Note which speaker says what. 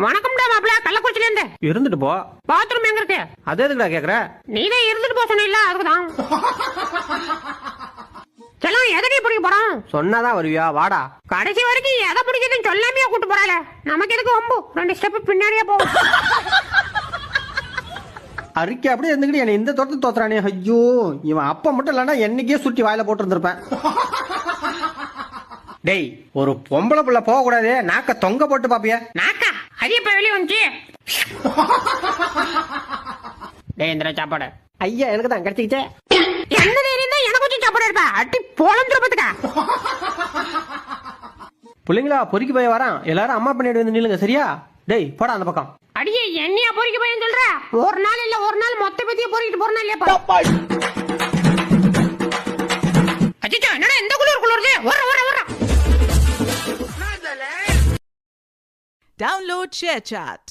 Speaker 1: வணக்கம்டா மாப்ள, கள்ளக்குறிச்சில இருந்து.
Speaker 2: இருந்துட்டு போ.
Speaker 1: பாத்ரூம் எங்க இருக்கு?
Speaker 2: அதே எதுக்குடா கேக்குற?
Speaker 1: நீதான் இருந்துட்டு போ சொன்ன, அதுக்குதான். செல்லம், எதடி பிடிக்க போறோம்?
Speaker 2: சொன்னாதான் வருவியா? வாடா.
Speaker 1: கடைசி வரைக்கும் எதை பிடிக்குதுன்னு சொல்லாமையா கூட்டு போறாள. நமக்கு எதுக்கு வம்பு? 2 ஸ்டெப் பின்னாடியே போவோம்.
Speaker 2: அறிக்கை அப்படியே இருந்துக்கிட்டு என்ன இந்த தோட்டத்தை தோத்துறானே. ஐயோ, இவன் அப்ப மட்டும் இல்லன்னா என்னைக்கே சுட்டி வாயில போட்டு இருந்திருப்பேன். டேய், ஒரு பொம்பளை புள்ள போக கூடாது, நாக்க தொங்க போட்டு பாப்பியா?
Speaker 1: நாக்கா அது இப்ப வெளியே வந்துச்சு. டேய், இந்த சாப்பாடு.
Speaker 2: ஐயா, எனக்கு தான் கிடைச்சிக்கிச்சே.
Speaker 1: என்ன தைரியம் தான் எனக்கு கொஞ்சம் சாப்பாடு இருப்பா? அட்டி போலந்துருப்பதுக்கா.
Speaker 2: பிள்ளைங்களா, பொறுக்கி போய் வரான். எல்லாரும் அம்மா பண்ணிட்டு வந்து நில்லுங்க, சரியா? டேய், போடா அந்த பக்கம்.
Speaker 1: அடியே, என்னையா பொறிக்க போய் சொல்ற? ஒரு நாள் இல்ல ஒரு நாள் மொத்த பத்திய பொறிக்கிட்டு போறனா இல்லையா? அச்சோ, என்னடா இந்த குளிருது? வர வர வர.
Speaker 3: Download ShareChat.